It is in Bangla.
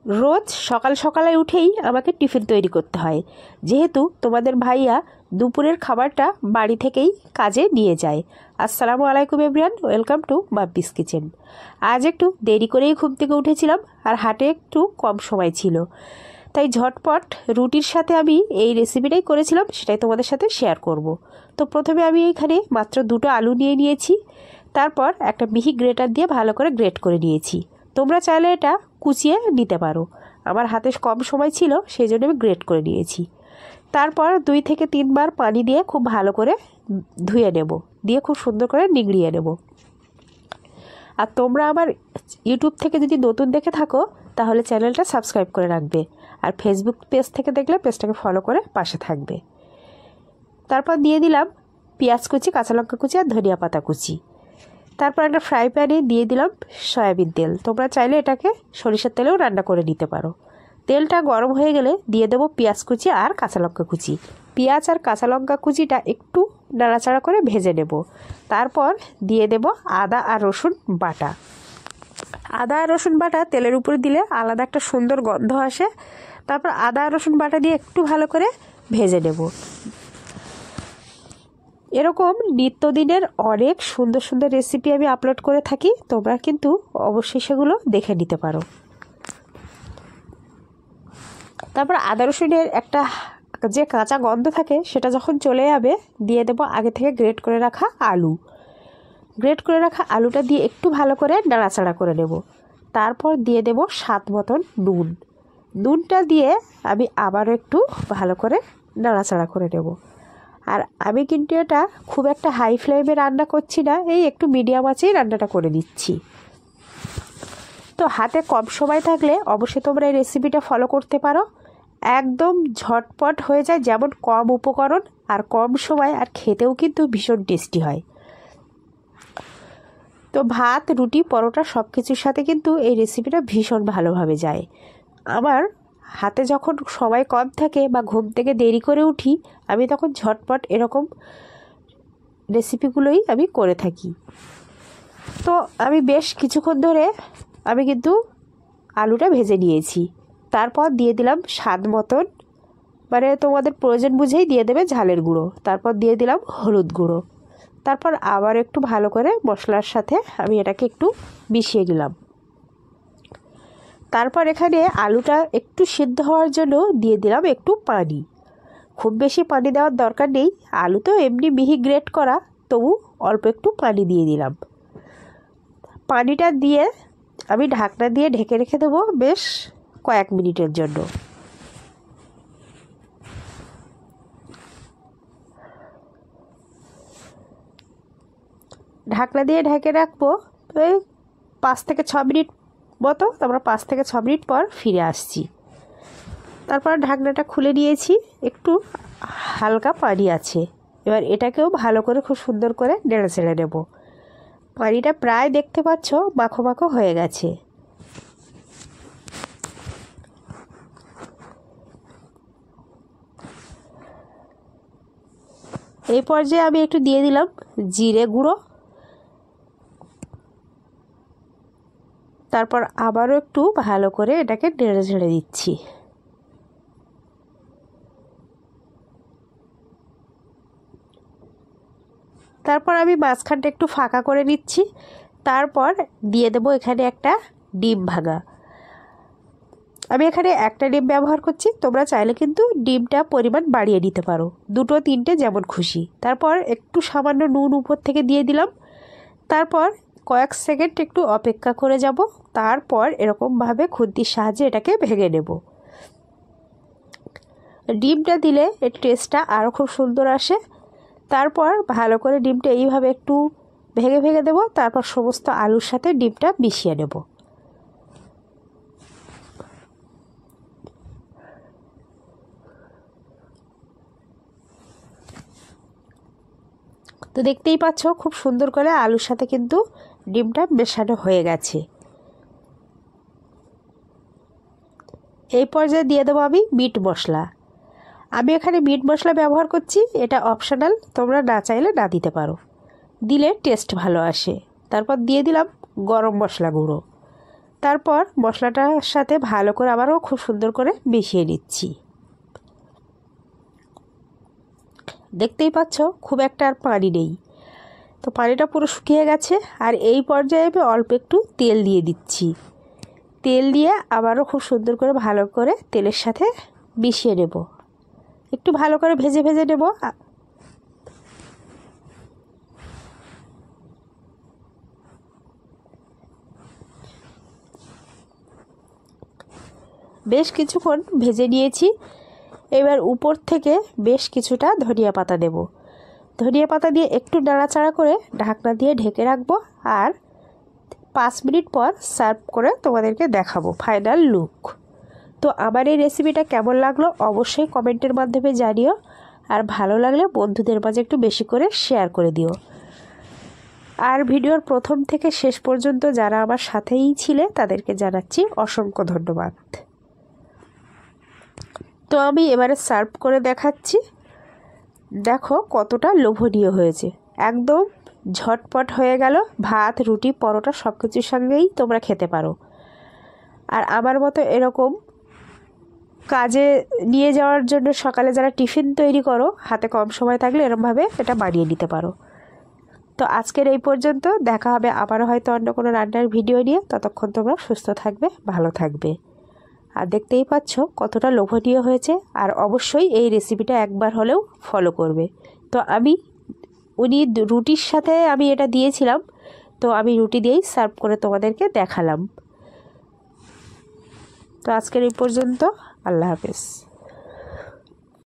রোজ সকাল সকালে উঠেই আমাকে টিফিন তৈরি করতে হয়, যেহেতু তোমাদের ভাইয়া দুপুরের খাবারটা বাড়ি থেকেই কাজে নিয়ে যায়। আসসালামু আলাইকুম everyone, welcome to Bappi's kitchen. আজ একটু দেরি করেই ঘুম থেকে উঠেছিলাম, আর হাটে একটু কম সময় ছিল, তাই ঝটপট রুটির সাথে আমি এই রেসিপিটাই করেছিলাম, সেটাই তোমাদের সাথে শেয়ার করব। তো প্রথমে আমি এখানে মাত্র 2টো আলু নিয়ে নিয়েছি, তারপর একটা মিহি গ্রেটার দিয়ে ভালো করে গ্রেট করে নিয়েছি। তোমরা চাইলে এটা কুচিয়ে নিতে পারো, আমার হাতে কম সময় ছিল সেই জন্য আমি গ্রেট করে নিয়েছি। তারপর 2 থেকে 3 বার পানি দিয়ে খুব ভালো করে ধুয়ে নেব, দিয়ে খুব সুন্দর করে নিগড়িয়ে নেব। আর তোমরা আমার ইউটিউব থেকে যদি নতুন দেখে থাকো তাহলে চ্যানেলটা সাবস্ক্রাইব করে রাখবে, আর ফেসবুক পেজ থেকে দেখলে পেজটাকে ফলো করে পাশে থাকবে। তারপর দিয়ে দিলাম পেঁয়াজ কুচি, কাঁচা লঙ্কা কুচি আর ধনিয়া পাতা কুচি। তারপর একটা ফ্রাই প্যানে দিয়ে দিলাম সয়াবিন তেল, তোমরা চাইলে এটাকে সরিষার তেলেও রান্না করে নিতে পারো। তেলটা গরম হয়ে গেলে দিয়ে দেবো পেঁয়াজ কুচি আর কাঁচা লঙ্কা কুচি। পেঁয়াজ আর কাঁচা লঙ্কা কুচিটা একটু নাড়াচাড়া করে ভেজে নেব। তারপর দিয়ে দেব আদা আর রসুন বাটা। আদা আর রসুন বাটা তেলের উপরে দিলে আলাদা একটা সুন্দর গন্ধ আসে। তারপর আদা আর রসুন বাটা দিয়ে একটু ভালো করে ভেজে নেব। এরকম নিত্যদিনের অনেক সুন্দর সুন্দর রেসিপি আমি আপলোড করে থাকি, তোমরা কিন্তু অবশ্যই সেগুলো দেখে নিতে পারো। তারপর আদা রসুনের একটা যে কাঁচা গন্ধ থাকে সেটা যখন চলে যাবে, দিয়ে দেবো আগে থেকে গ্রেট করে রাখা আলু। গ্রেট করে রাখা আলুটা দিয়ে একটু ভালো করে নাড়াচাড়া করে নেব। তারপর দিয়ে দেব স্বাদ মতন নুন। নুনটা দিয়ে আমি আবারও একটু ভালো করে নাড়াচাড়া করে নেব। আর আমি কিন্তু এটা খুব একটা হাই ফ্লেমে রান্না করছি না, এই একটু মিডিয়াম আঁচেই রান্নাটা করে নিচ্ছি। তো হাতে কম সময় থাকলে অবশ্যই তোমরা এই রেসিপিটা ফলো করতে পারো। একদম ঝটপট হয়ে যায়, যেমন কম উপকরণ আর কম সময়, আর খেতেও কিন্তু ভীষণ টেস্টি হয়। তো ভাত, রুটি, পরোটা সব কিছুর সাথে কিন্তু এই রেসিপিটা ভীষণ ভালোভাবে যায়। আমার হাতে যখন সময় কম থাকে বা ঘুম থেকে দেরি করে উঠি, আমি তখন ঝটপট এরকম রেসিপিগুলোই আমি করে থাকি। তো আমি বেশ কিছুক্ষণ ধরে আমি কিন্তু আলুটা ভেজে নিয়েছি। তারপর দিয়ে দিলাম স্বাদ মতন, মানে তোমাদের প্রয়োজন বুঝেই দিয়ে দেবে ঝালের গুঁড়ো। তারপর দিয়ে দিলাম হলুদ গুঁড়ো। তারপর আবার একটু ভালো করে মশলার সাথে আমি এটাকে একটু মিশিয়ে দিলাম। তারপর এখানে আলুটা একটু সিদ্ধ হওয়ার জন্য দিয়ে দিলাম একটু পানি। খুব বেশি পানি দেওয়ার দরকার নেই, আলু তো এমনি মিহি গ্রেট করা, তবু অল্প একটু পানি দিয়ে দিলাম। পানিটা দিয়ে আমি ঢাকনা দিয়ে ঢেকে রেখে দেবো বেশ কয়েক মিনিটের জন্য। ঢাকনা দিয়ে ঢেকে রাখবো ওই 5 থেকে 6 মিনিট মতো। তারপর 5 থেকে 6 মিনিট পর ফিরে আসছি। তারপর ঢাকনাটা খুলে নিয়েছি, একটু হালকা পানি আছে। এবার এটাকেও ভালো করে খুব সুন্দর করে নেড়ে চেড়ে নেব। পানিটা প্রায় দেখতে পাচ্ছ মাখো মাখো হয়ে গেছে। এই পর্যায়ে আমি একটু দিয়ে দিলাম জিরে গুঁড়ো। তারপর আবারও একটু ভালো করে এটাকে নেড়ে ঝেড়ে দিচ্ছি। তারপর আমি মাঝখানটা একটু ফাঁকা করে নিচ্ছি। তারপর দিয়ে দেবো এখানে একটা ডিম ভাঙা। আমি এখানে একটা ডিম ব্যবহার করছি, তোমরা চাইলে কিন্তু ডিমটা পরিমাণ বাড়িয়ে নিতে পারো, 2 3টে যেমন খুশি। তারপর একটু সামান্য নুন উপর থেকে দিয়ে দিলাম। তারপর কয়েক সেকেন্ড একটু অপেক্ষা করে যাব। তারপর এরকমভাবে খুন্তির সাহায্যে এটাকে ভেঙে নেব। ডিমটা দিলে এর টেস্টটা আরও খুব সুন্দর আসে। তারপর ভালো করে ডিমটা এইভাবে একটু ভেঙে ভেঙে দেবো। তারপর সমস্ত আলুর সাথে ডিমটা মিশিয়ে নেব। তো দেখতেই পাচ্ছ খুব সুন্দর করে আলুর সাথে কিন্তু ডিমটা মেশানো হয়ে গেছে। এই পর্যায়ে দিয়ে দেবো আমি মিট মশলা। আমি এখানে মিট মশলা ব্যবহার করছি, এটা অপশনাল, তোমরা না চাইলে না দিতে পারো, দিলে টেস্ট ভালো আসে। তারপর দিয়ে দিলাম গরম মশলা গুঁড়ো। তারপর মশলাটার সাথে ভালো করে আবারও খুব সুন্দর করে মিশিয়ে নিচ্ছি। দেখতেই পাচ্ছ খুব একটা আর পানি নেই, তো পানিটা পুরো শুকিয়ে গেছে। আর এই পর্যায়ে আমি অল্প একটু তেল দিয়ে দিচ্ছি। তেল দিয়ে আবারও খুব সুন্দর করে ভালো করে তেলের সাথে মিশিয়ে নেব, একটু ভালো করে ভেজে ভেজে নেব। বেশ কিছুক্ষণ ভেজে নিয়েছি। এবার উপর থেকে বেশ কিছুটা ধনিয়া পাতা দেব। ধনিয়া পাতা দিয়ে একটু নাড়াচাড়া করে ঢাকনা দিয়ে ঢেকে রাখবো। আর 5 মিনিট পর সার্ভ করে তোমাদেরকে দেখাবো ফাইনাল লুক। তো আমার এই রেসিপিটা কেমন লাগলো অবশ্যই কমেন্টের মাধ্যমে জানিও। আর ভালো লাগলে বন্ধুদের মাঝে একটু বেশি করে শেয়ার করে দিও। আর ভিডিওর প্রথম থেকে শেষ পর্যন্ত যারা আমার সাথেই ছিলে তাদেরকে জানাচ্ছি অসংখ্য ধন্যবাদ। তো আমি এবারে সার্ভ করে দেখাচ্ছি। দেখো কতটা লোভনীয় হয়েছে, একদম ঝটপট হয়ে গেল। ভাত, রুটি, পরোটা সব কিছুর সঙ্গেই তোমরা খেতে পারো। আর আমার মতো এরকম কাজে নিয়ে যাওয়ার জন্য সকালে যারা টিফিন তৈরি করো, হাতে কম সময় থাকলে এরকমভাবে এটা বানিয়ে নিতে পারো। তো আজকের এই পর্যন্ত, দেখা হবে আবারও হয়তো অন্য কোনো রান্নার ভিডিও নিয়ে। ততক্ষণ তোমরা সুস্থ থাকবে, ভালো থাকবে। আর দেখতেই পাচ্ছ কতটা লোভনীয় হয়েছে। আর অবশ্যই এই রেসিপিটা একবার হলেও ফলো করবে। তো উনি রুটির সাথে আমি এটা দিয়েছিলাম, তো আমি রুটি দিয়েই সার্ভ করে তোমাদেরকে দেখালাম। তো আজকের এই পর্যন্ত, আল্লাহ হাফেজ।